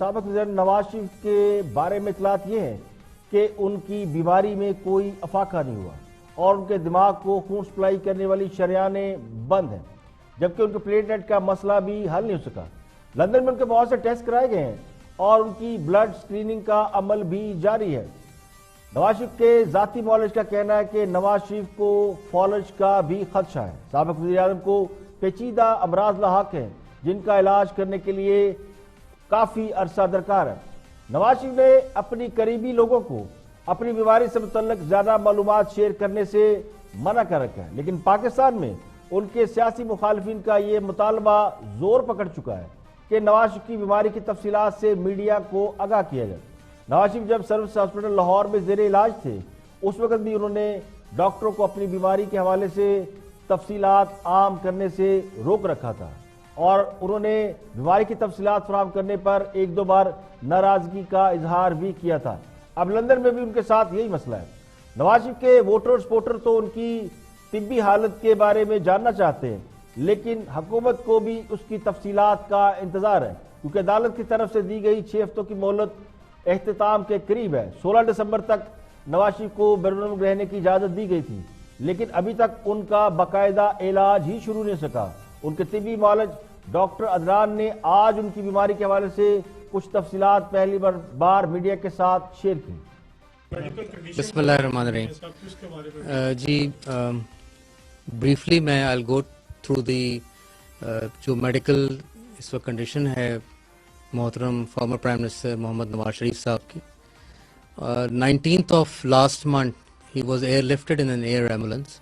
سابق وزیر نواز شریف کے بارے میں اطلاعات یہ ہیں کہ ان کی بیماری میں کوئی افاقہ نہیں ہوا اور ان کے دماغ کو خون سپلائی کرنے والی شریانیں بند ہیں، جبکہ ان کے پلیٹلیٹ کا مسئلہ بھی حل نہیں ہو سکا۔ لندن میں ان کے بہت سے ٹیسٹ کرائے گئے ہیں اور ان کی بلڈ سکریننگ کا عمل بھی جاری ہے۔ نواز شریف کے ذاتی معالج کا کہنا ہے کہ نواز شریف کو فالج کا بھی خدشہ ہے۔ سابق وزیر اعظم کو پیچیدہ امراض لاحق ہیں جن کا علاج کرنے کے لیے کافی عرصہ درکار ہے۔ نواز شریف نے اپنی قریبی لوگوں کو اپنی بیماری سے متعلق زیادہ معلومات شیئر کرنے سے منع کر رکھا ہے، لیکن پاکستان میں ان کے سیاسی مخالفین کا یہ مطالبہ زور پکڑ چکا ہے کہ نواز شریف کی بیماری کی تفصیلات سے میڈیا کو آگاہ کیا جائے۔ نواز شریف جب سروس ہاسپٹل لاہور میں زیر علاج تھے اس وقت بھی انہوں نے ڈاکٹروں کو اپنی بیماری کے حوالے سے تفصیلات عام کرنے سے روک رکھا تھا اور انہوں نے بیماری کی تفصیلات فراہم کرنے پر ایک دو بار ناراضگی کا اظہار بھی کیا تھا۔ اب لندن میں بھی ان کے ساتھ یہی مسئلہ ہے۔ نواز شریف کے ووٹر سپورٹر تو ان کی طبی حالت کے بارے میں جاننا چاہتے ہیں، لیکن حکومت کو بھی اس کی تفصیلات کا انتظار ہے، کیونکہ عدالت کی طرف سے دی گئی 6 ہفتوں کی مہلت اختتام کے قریب ہے۔ 16 دسمبر تک نواز شریف کو بیرون ملک رہنے کی اجازت دی گئی تھی، لیکن ابھی تک ان کا باقاعدہ علاج ہی شروع نہیں سکا۔ ان کے طبی معالج ڈاکٹر عدنان نے آج ان کی بیماری کے حوالے سے کچھ تفصیلات پہلی بار میڈیا کے ساتھ شیئر کی۔ بسم اللہ الرحمن الرحیم۔ جی بریفلی میں I'll go through the جو میڈیکل اس وقت کنڈیشن ہے محترم فارمر پرائم منسٹر محمد نواز شریف صاحب کی۔ 19th of last month he was airlifted in an air ambulance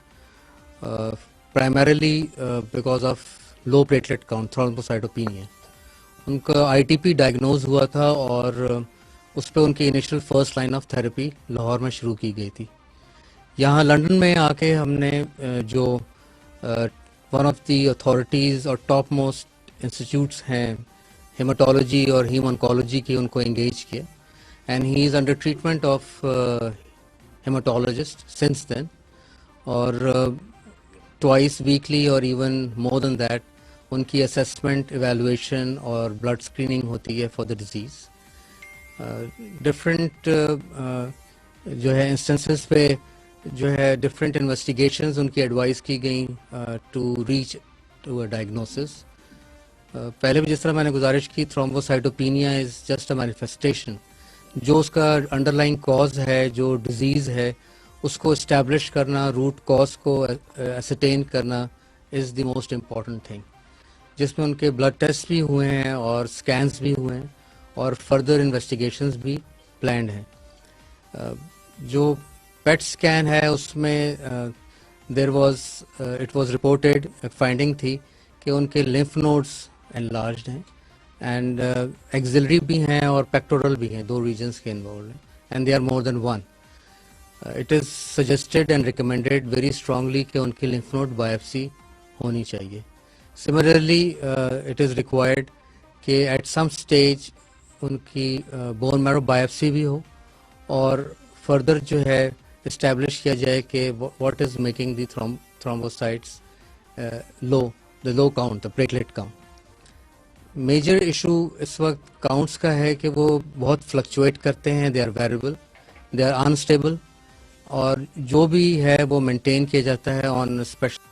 primarily because of low platelet count thrombocytopenia۔ ان کا ITP ڈائگنوز ہوا تھا اور اس پہ ان کی initial first line of therapy Lahore میں شروع کی گئی تھی۔ یہاں لنڈن میں آ کے ہم نے جو ون آف دی اتھارٹیز اور ٹاپ موسٹ انسٹیٹیوٹس ہیں ہیماٹولوجی اور ہیم انکولوجی کی، ان کو انگیج کیا and he is under treatment of haematologist since then, اور ٹوائس ویکلی اور ایون مور دین دیٹ ان کی اسیسمنٹ، ایویلویشن اور بلڈ اسکریننگ ہوتی ہے فار دا ڈیزیز۔ ڈفرینٹ جو ہے انسٹنسز پہ جو ہے ڈفرینٹ انویسٹیگیشنز ان کی ایڈوائز کی گئیں to reach to a diagnosis. پہلے بھی جس طرح میں نے گزارش کی، تھرومبوسائٹوپینیا از جسٹ اے مینیفیسٹیشن۔ جو اس کا انڈر لائن کاز ہے، جو ڈیزیز ہے، اس کو اسٹیبلش کرنا، روٹ کاز کو اسٹین کرنا از دی موسٹ امپورٹنٹ تھنگ، جس میں ان کے بلڈ ٹیسٹ بھی ہوئے ہیں اور سکینز بھی ہوئے ہیں اور فردر انویسٹیگیشنز بھی پلانڈ ہیں۔ جو پیٹ سکین ہے اس میں اٹ واز رپورٹڈ، فائنڈنگ تھی کہ ان کے لمف نوڈس انلارجڈ ہیں اینڈ ایگزلری بھی ہیں اور پیکٹورل بھی ہیں، 2 ریجنز کے انوالوڈ ہیں and they are more than 1۔ It is suggested and recommended very strongly کہ ان کی لمف نوڈ بایوپسی ہونی چاہیے۔ سملرلی اٹ از ریکوائرڈ کہ ایٹ سم اسٹیج ان کی بون میرو بایوپسی بھی ہو اور فردر جو ہے اسٹیبلش کیا جائے کہ what is making the thrombocytes low count, the platelet count. Major issue اس وقت کاؤنٹس کا ہے کہ وہ بہت فلکچویٹ کرتے ہیں، they are variable, they are unstable, اور جو بھی ہے وہ مینٹین کیا جاتا ہے آن اسپیشل۔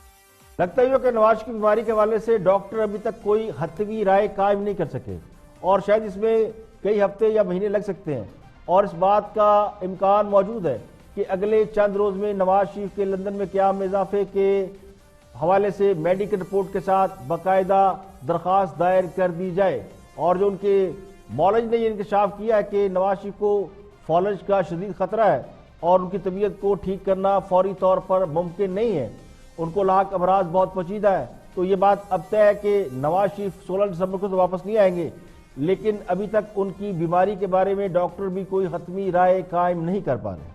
لگتا ہے کہ نواز کی بیماری کے حوالے سے ڈاکٹر ابھی تک کوئی حتمی رائے قائم نہیں کر سکے اور شاید اس میں کئی ہفتے یا مہینے لگ سکتے ہیں، اور اس بات کا امکان موجود ہے کہ اگلے چند روز میں نواز شریف کے لندن میں قیام اضافے کے حوالے سے میڈیکل رپورٹ کے ساتھ باقاعدہ درخواست دائر کر دی جائے، اور جو ان کے معالج نے یہ انکشاف کیا ہے کہ نواز شریف کو فالج کا شدید خطرہ ہے اور ان کی طبیعت کو ٹھیک کرنا فوری طور پر ممکن نہیں ہے، ان کو لاحق امراض بہت پیچیدہ ہے، تو یہ بات اب طے ہے کہ نواز شریف 16 دسمبر کو تو واپس نہیں آئیں گے، لیکن ابھی تک ان کی بیماری کے بارے میں ڈاکٹر بھی کوئی حتمی رائے قائم نہیں کر پا رہے۔